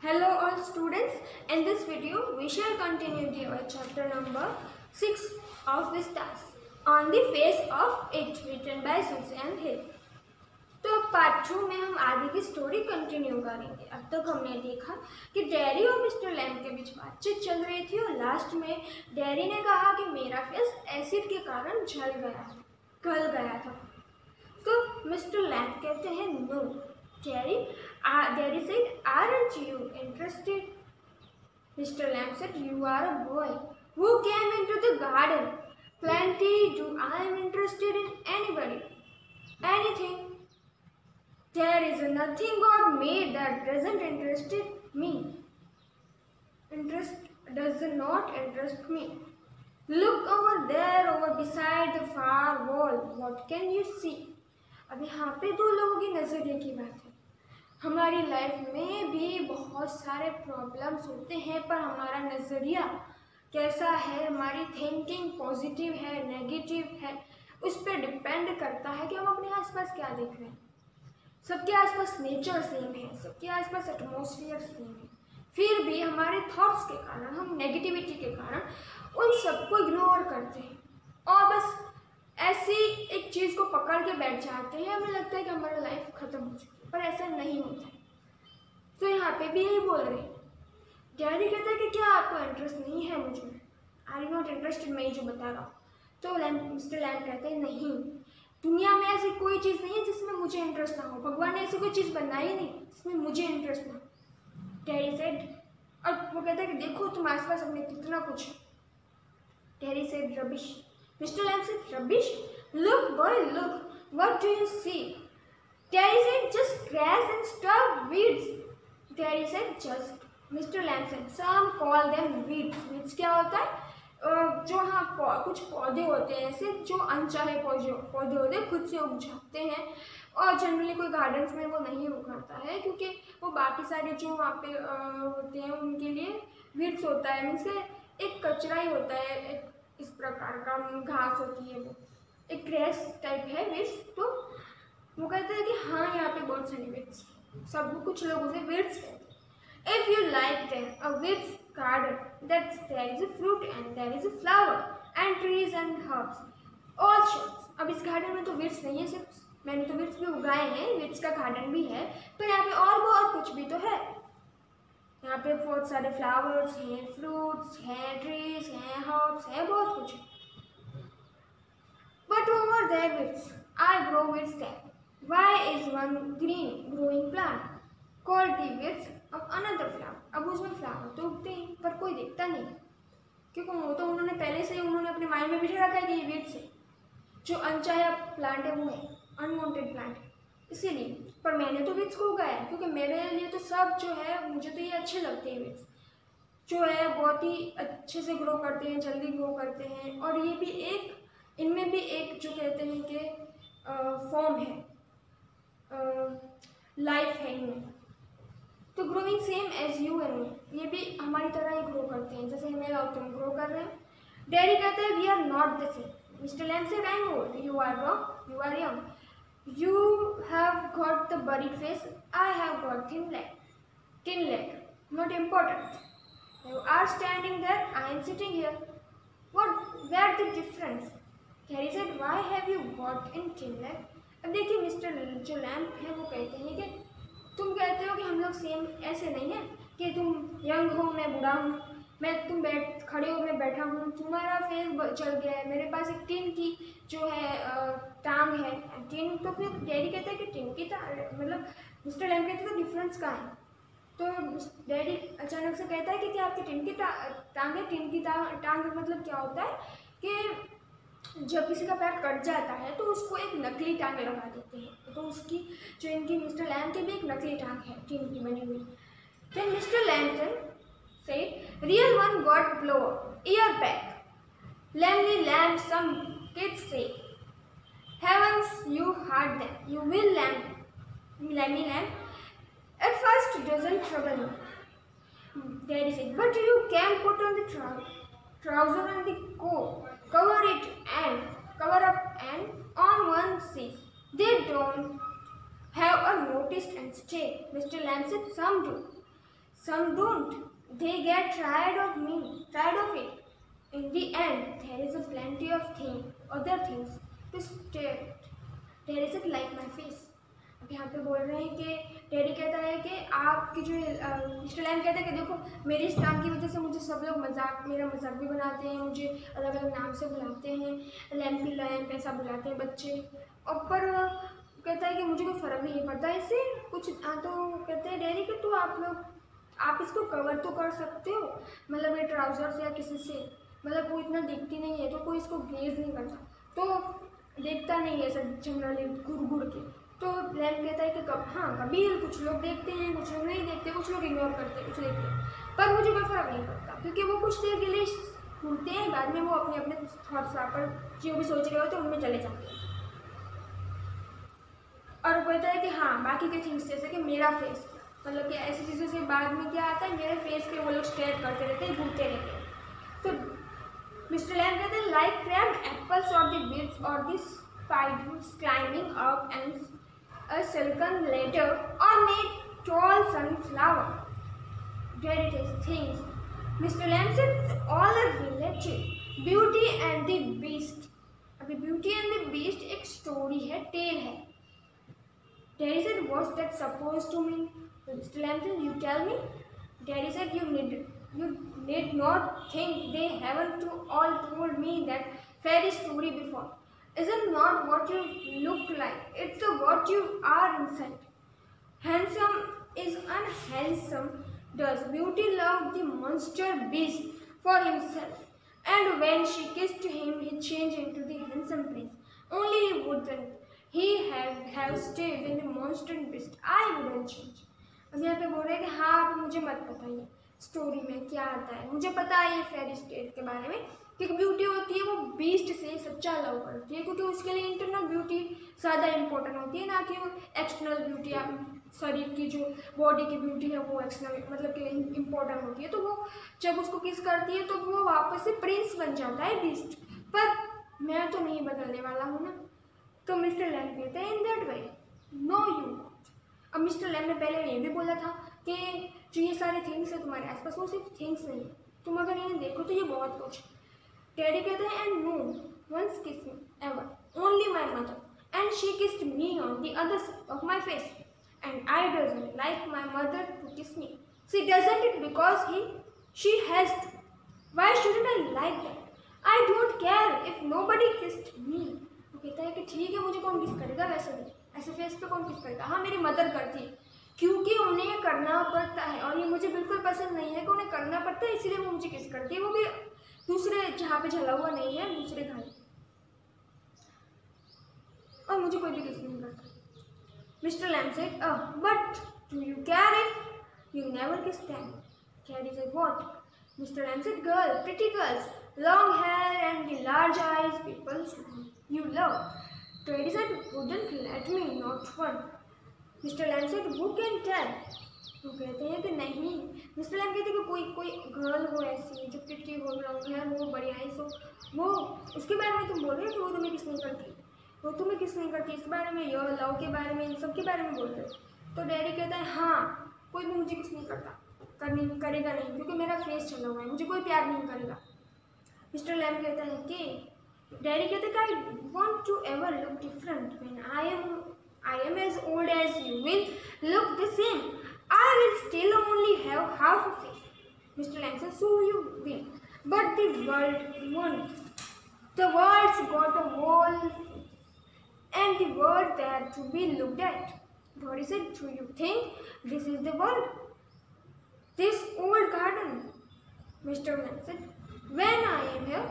Hello all students, in this video we shall continue our chapter number 6 of Vistas on the face of it written by Susan Hill। तो part 2 में हम आगे की story continue करेंगे। अब तक हमने देखा कि डैरी और मिस्टर लैम्ब के बीच बातचीत चल रही थी और लास्ट में डैरी ने कहा कि मेरा फेस एसिड के कारण गल गया था। तो मिस्टर लैम्ब कहते हैं no Daddy said, aren't you interested? Mr. Lamb said, you are a boy who came into the garden. Plenty do I am interested in anybody, anything. There is nothing God made that doesn't interest me. Does not interest me. Look over there, over beside the far wall. What can you see? अब यहाँ पे दो लोगों की नजरिए की बात है। हमारी लाइफ में भी बहुत सारे प्रॉब्लम्स होते हैं, पर हमारा नज़रिया कैसा है, हमारी थिंकिंग पॉजिटिव है नेगेटिव है, उस पर डिपेंड करता है कि हम अपने आसपास क्या देख रहे हैं। सबके आसपास नेचर सेम है, सबके आसपास एटमॉस्फेयर सेम है, फिर भी हमारे थॉट्स के कारण, हम नेगेटिविटी के कारण उन सबको इग्नोर करते हैं और बस ऐसी एक चीज़ को पकड़ के बैठ जाते हैं। हमें लगता है कि हमारा लाइफ ख़त्म हो चुकी है, पर ऐसा नहीं होता है। तो यहाँ पे भी यही बोल रहे हैं। डैडी कहता है कि क्या आपको इंटरेस्ट नहीं है मुझ में, आई एम नॉट इंटरेस्टेड, मैं जो बता रहा हूँ। तो मिस्टर लैम्ब कहते हैं नहीं, दुनिया में ऐसी कोई चीज़ नहीं है जिसमें मुझे इंटरेस्ट ना हो। भगवान ने ऐसी कोई चीज़ बनाई नहीं जिसमें मुझे इंटरेस्ट ना हो। डैडी सेड, और वो कहता है कि देखो तुम आसपास अपने कितना कुछ है। Daddy said rubbish. Mr. Lamb said, rubbish? Look, boy, look. What do you see? Daddy said, just grass and stuff, weeds. Daddy said, just. Mr. Lamb said, some call them weeds. Weeds क्या होता है? जो हाँ कुछ पौधे होते हैं ऐसे जो अनचाहे पौधे होते हैं, खुद से उग जाते हैं और जनरली कोई गार्डन्स में वो नहीं उगाता है क्योंकि वो बाकी सारे जो वहाँ पे होते हैं उनके लिए वीड्स होता है। मीन्स के एक कचरा ही होता है, एक इस प्रकार का घास होती है, वो एक ग्रेस टाइप है वेट्स। तो वो कहते हैं कि हाँ यहाँ पे बहुत सारी वेट्स, सब कुछ लोग उसे वेट्स कहते हैं। If you like them a weeds garden that's there is a fruit and there is a flower and trees and herbs all sorts. अब इस गार्डन में तो वेट्स नहीं है सिर्फ, मैंने तो वेट्स भी उगाए हैं, वेट्स का गार्डन भी है, तो यहाँ पे और बहुत कुछ भी तो है। यहाँ पे बहुत सारे फ्लावर्स हैं, फ्रूट्स हैं, ट्रीज हैं, हर्ब्स हैं, बहुत कुछ है। But over there weeds, I grow weeds there. Why is one green growing plant called the weeds of another flower? अब उसमें फ्लावर तो उगते हैं पर कोई देखता नहीं, क्योंकि वो तो उन्होंने पहले से उन्होंने अपने माइंड में बिठा रखा है कि ये weeds है, जो अनचाहा प्लांट है वो है अनवांटेड प्लांट है, इसीलिए। पर मैंने तो वीड्स को उगाया क्योंकि मेरे लिए तो सब जो है, मुझे तो ये अच्छे लगते हैं। वीड्स जो है बहुत ही अच्छे से ग्रो करते हैं, जल्दी ग्रो करते हैं, और ये भी एक, इनमें भी एक जो कहते हैं कि फॉर्म है, लाइफ है इनमें। तो growing same as you and me, ये भी हमारी तरह ही ग्रो करते हैं जैसे मैं और तुम ग्रो कर रहे हैं। डैडी कहते हैं we are not the same. Mister Lamb said I know you are wrong, you are young, you have got the buried face, I have got thin leg, not important. You are standing there, I am sitting here. Where the difference? Harry said, why have you got in thin leg? अब देखिए mister जो lamb है वो कहते हैं कि तुम कहते हो कि हम लोग सेम ऐसे नहीं है कि तुम यंग हो मैं बूढ़ा हूँ, तुम खड़े हो मैं बैठा हूँ, तुम्हारा फेस चल गया है, मेरे पास एक टिन की जो है टांग है, टिन। तो फिर डैडी कहता है कि टिन की मतलब मिस्टर लैम्ब कहते हैं डिफरेंस कहाँ है? तो डैडी अचानक से कहता है कि क्या आपकी टिन की टांग है? टिन की टांग मतलब क्या होता है कि जब किसी का पैर कट जाता है तो उसको एक नकली टांग लगा देते हैं, तो उसकी जो इनकी मिस्टर लैम्ब की भी एक नकली टांग है टिन की बनी हुई। Then Mr. Lambton said, real one got blow ear back. Lammy lamb, some kids say. Heavens, you heard them. You will lammy lamb. At first doesn't trouble me. Daddy said, but you can put on the trouser and the coat, cover up and on one seat. They don't have a noticed and stay. Mr. Lamb said, some do. Some don't. They get tired of it. In the end, there is a plenty of other things to stare at. There isn't like my face. अब यहाँ पे बोल रहे हैं कि daddy कहता है कि आपकी जो मिस्टर लैम कहता है कि देखो मेरी इस टांग की वजह से मुझे सब लोग मेरा मजाक भी बनाते हैं, मुझे अलग अलग नाम से बुलाते हैं, लैम्पी लैम्प ऐसा बुलाते हैं बच्चे। और पर कहता है कि मुझे कोई फ़र्क नहीं पड़ता इससे कुछ। तो कहते हैं डैडी कि तो आप इसको कवर तो कर सकते हो, मतलब ये ट्राउज़र्स या किसी से, मतलब वो इतना दिखती नहीं है तो कोई इसको गेज नहीं करता, तो देखता नहीं है सब जनरली घुड़ के। तो लैम्प कहता है कि कभी कुछ लोग देखते हैं, कुछ लोग नहीं देखते, कुछ लोग इग्नोर करते हैं, कुछ देखते हैं, पर मुझे कोई फ़र्क नहीं पड़ता क्योंकि वो कुछ देर के लिए घूमते हैं, बाद में वो अपने अपने थॉट्स पर जो भी सोच रहे होते हैं उनमें चले जाते हैं। और वो कहता है कि हाँ बाकी के थिंग्स जैसे कि मेरा फेस, मतलब कि ऐसी चीज़ों से बाद में क्या आता है, मेरे फेस पे वो लोग स्टेयर करते रहते हैं, घूमते रहते हैं। तो मिस्टर लैम्प कहते हैं लाइक क्रैब एप्पल्स और द बिट्स और the spiders climbing up and a silken ladder or made tall sunflower. There it is things. Mr. Lamb said all are related. Beauty and the Beast. अभी Beauty and the Beast एक story है, tell है। Daddy said what's that supposed to mean? Mr. Lamb said you tell me. Daddy said you need not think they haven't all told me that fairy story before. Isn't not what you look like, it's what you are inside. Handsome is unhandsome. Does Beauty love the monster beast for himself? And when she kissed him, he changed into the handsome prince. Only he wouldn't. He have stayed in the monster beast. I wouldn't change. अब यहाँ पे बोल रहे हैं कि हाँ आप मुझे मत बताइए स्टोरी में क्या आता है, मुझे पता है ये फेरी स्टेट के बारे में कि ब्यूटी होती है वो बीस्ट से सच्चा लव करती है, क्योंकि उसके लिए इंटरनल ब्यूटी ज़्यादा इंपॉर्टेंट होती है, ना कि वो एक्सटर्नल ब्यूटी, शरीर की जो बॉडी की ब्यूटी है वो एक्सटर्नल मतलब कि इम्पोर्टेंट होती है। तो वो जब उसको किस करती है तो वो वापस से प्रिंस बन जाता है बीस्ट। पर मैं तो नहीं बदलने वाला हूँ ना। तो मिस्टर लैम्प कहते हैं in that way no you. अब मिस्टर लैम्प ने पहले ये भी बोला था कि जो ये सारे थिंग्स है तुम्हारे आसपास वो सिर्फ थिंग्स नहीं है, तुम अगर इन्हें देखो तो ये बहुत कुछ। डैडी कहते हैं and no once kiss me ever only my mother and she kissed me on the other side of my face and I doesn't like my mother to kiss me. She doesn't it because she has to. Why shouldn't I like that? I don't care if nobody kissed me. वो कहता है कि ठीक है मुझे कौन किस करेगा, वैसे भी ऐसे फेस पे कौन किस करेगा। हाँ मेरी मदर करती है क्योंकि उन्हें करना पड़ता है और ये मुझे बिल्कुल पसंद नहीं है कि उन्हें करना पड़ता है, इसीलिए वो मुझे किस करती है, वो भी दूसरे जहाँ पे झला हुआ नहीं है, दूसरे घर, और मुझे कोई भी किस नहीं करता। Mister Lamb said but do you care if you never kiss them? Daddy said what? Mister Lamb said girl, pretty girls, long hair and the large eyes people you love. Daddy said wouldn't let me not one. Mr. Lamb said who can tell? वो कहते हैं कि नहीं। Mister Lamb कहते हैं कि कोई girl हो ऐसी जो प्रिटी हो, लॉन्ग हेयर हो, बड़ी आईज हो, वो उसके बारे में तुम बोल रहे हो कि वो तुम्हें किस नहीं करती, वो तुम्हें किस नहीं करती, इस बारे में, योर लव के बारे में, इन सब के बारे में बोल रहे हो। तो डैडी कहता है हाँ कोई भी मुझे किस नहीं करता, करेगा नहीं, क्योंकि मेरा फेस चला हुआ है, मुझे कोई प्यार नहीं करेगा। मिस्टर लैम्प कहता है कि डैडी कहते हैं I want to ever look different when I am as old as you will look the same. I will still only have half a face. Mr. Lamb says so you will, but the world won't. The world's got a whole and the world there to be looked at. Daddy said, do you think this is the world? This old garden? Mr. Lamb said, when I am here,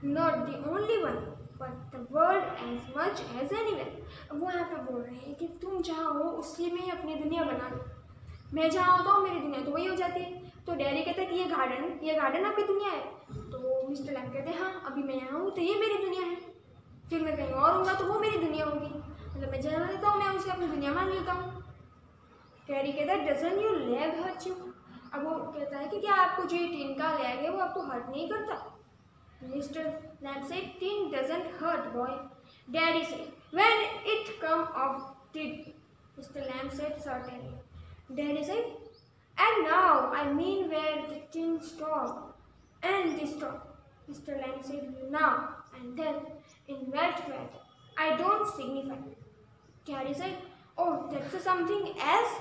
not the only one, but the world as much as anywhere. अब वो यहाँ पे बोल रहे हैं कि तुम जहाँ हो उसी में ही अपनी दुनिया बना लो, मैं जहाँ होता हूँ मेरी दुनिया तो वही हो जाती है। तो डैडी कहता है कि ये गार्डन आपकी दुनिया है। तो मिस्टर लैम्प कहते हैं हाँ अभी मैं यहाँ हूँ तो ये मेरी दुनिया है, फिर मैं कहीं और हूँगा तो वो मेरी दुनिया होगी, मतलब मैं जहाँ रहता हूँ मैं उसे अपनी दुनिया मान लेता हूँ। डैडी कहता है doesn't your leg hurt you? अब वो कहता है कि क्या आपको जो ये टीन का लेग है वो आपको हर्ट नहीं करता? Mr. Lamb said, tin doesn't hurt, boy. Daddy said, when it come off did. Mr. Lamb said, certainly. Daddy said, And now I mean where the tin stop and the stop. Mr. Lamb said now and then in wet weather. I don't signify. Carrie said, oh, that's something else.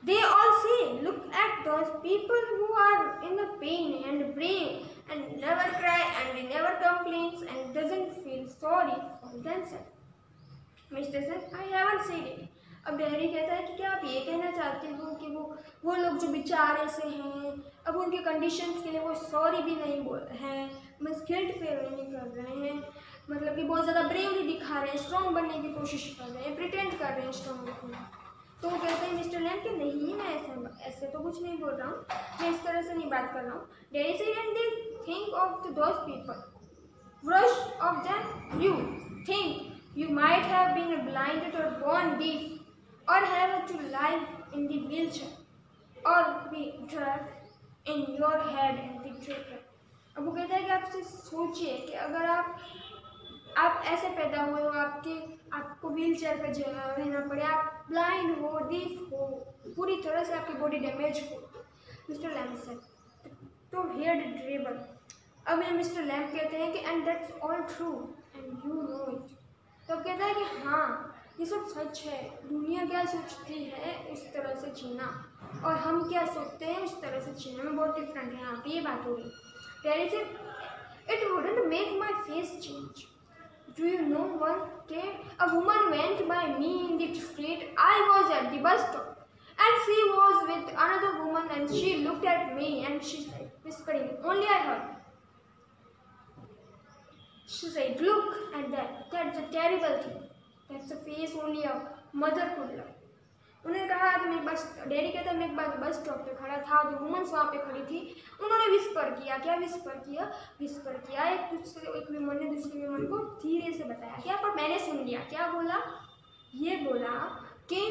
They all say, look at those people who are in the pain and brave and never cry and never complains and doesn't feel sorry for themselves. Mister sir I haven't said it. अब daddy कहता है कि क्या आप ये कहना चाहते हो कि वो लोग जो बेचारे से हैं, अब उनके कंडीशंस के लिए वो सॉरी भी नहीं बोल हैं, बस गिल्ट फील नहीं कर रहे हैं, मतलब कि बहुत ज़्यादा ब्रेवली दिखा रहे हैं, स्ट्रॉन्ग बनने की कोशिश कर रहे हैं, प्रिटेंड कर रहे हैं स्ट्रॉन्ग बनने. तो वो कहते हैं मिस्टर लैम्ब कि नहीं, मैं ऐसे तो कुछ नहीं बोल रहा हूँ, मैं इस तरह से नहीं बात कर रहा हूँ. Daddy said and they think of those people, brush off them, you think you might have been blinded or born deaf or have to lie in the wheelchair or be trapped in your head and the trigger. अब वो कहता है कि आपसे सोचिए कि अगर आप ऐसे पैदा हुए हो, आपको व्हील चेयर पर रहना पड़े, आप ब्लाइंड हो, डीफ हो, पूरी तरह से आपकी बॉडी डैमेज हो. मिस्टर लैम्ब सेड तो हेड ड्रेबल. अब ये मिस्टर लैम्ब कहते हैं कि and that's all true and you know it. तो कहता है कि हाँ ये सब सच है, दुनिया क्या सोचती है उस तरह से जीना और हम क्या सोचते हैं उस तरह से जीना में बहुत डिफरेंट है. यहाँ पे ये बात हो रही. डैडी से it wouldn't make my face change. Do you know one day a woman went by me in the street. I was at the bus stop and she was with another woman and she looked at me and she said, whispering, only I heard. She said, look at that. That's a terrible thing. That's a face only a mother could love. उन्होंने कहा कि मैं बस, daddy कहता है मैं एक बार bus stop पे खड़ा था, जो वुमन्स वहाँ पे खड़ी थी, उन्होंने विस्पर किया. क्या विस्पर किया? एक विमन ने दूसरे विमन को धीरे से बताया क्या, पर मैंने सुन लिया. क्या बोला? ये बोला कि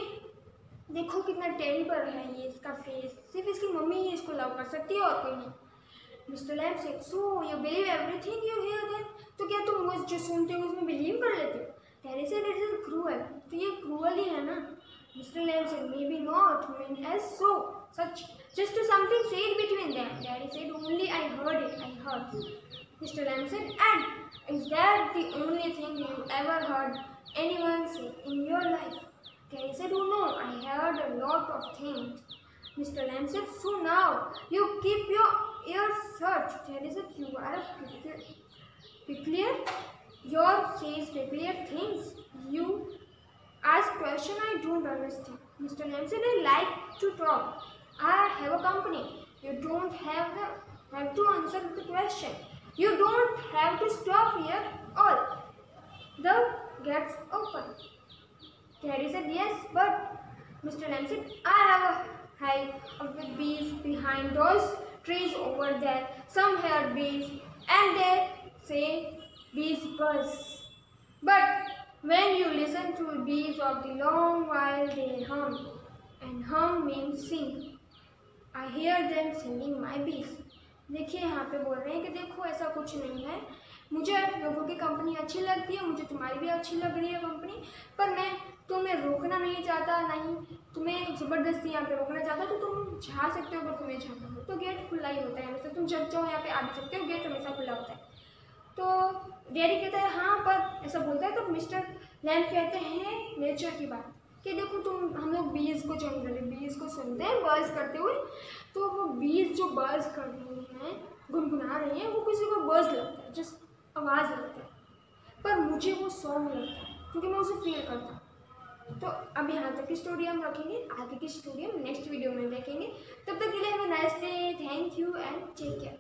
देखो कितना टेरिबल है ये इसका फेस, सिर्फ इसकी मम्मी ही इसको लव कर सकती है और कोई नहीं. Mister Lamb said so you believe everything you hear then. तो क्या तुम वो जो सुनते हो उसमें बिलीव कर लेते हो? Daddy said it is cruel. तो ये क्रूअल ही है ना. Mister Lamb said maybe not mean as so such just something said between them. Daddy said only I heard. Mister Lamb said and is that the only thing you ever heard anyone say in your life? Daddy said, oh no, I heard a lot of things. Mr. Lamb said, so now you keep your ears shut. Daddy said, you are a peculiar. Your says peculiar things. You ask question I don't understand. Mr. Lamb said, I like to talk. I have a company. You don't have to answer the question. You don't have to stop here. All the gates open. Daddy said, yes, but Mr. Lamb said, I have a hive of bees behind those trees over there. Some hear bees and they say bees buzz. But when you listen to bees of the long while they hum, and hum means sing. I hear them singing my bees. देखिए यहाँ पे बोल रहे हैं कि देखो ऐसा कुछ नहीं है, मुझे लोगों की कंपनी अच्छी लगती है, मुझे तुम्हारी भी अच्छी लग रही है कंपनी, पर मैं तुम्हें रोकना नहीं चाहता, नहीं तुम्हें ज़बरदस्ती यहाँ पे रोकना चाहता. तो तुम जा सकते हो अगर तुम्हें जाना हो तो गेट खुला ही होता है हमेशा, तुम जब चाहो यहाँ पे आ सकते हो, गेट हमेशा खुला होता है. तो डैडी कहता है हाँ, पर ऐसा बोलता है. तो मिस्टर लैम्ब कहते हैं नेचर की बात कि देखो हम लोग बीज को जनरली बीज को सुनते हैं बर्ड्स करते हुए, तो वो बीज जो बर्ड्स कर रही हैं, गुनगुना रही हैं, वो किसी को बर्ड्स लगता है, जस्ट आवाज़ लगता है, पर मुझे वो सॉन्ग लगता है क्योंकि मैं उसे फील करता हूँ. तो अब यहाँ तक की स्टोरी हम रखेंगे, आगे की स्टोरी हम नेक्स्ट वीडियो में देखेंगे. तब तक के लिए have a nice day. Thank you and take care.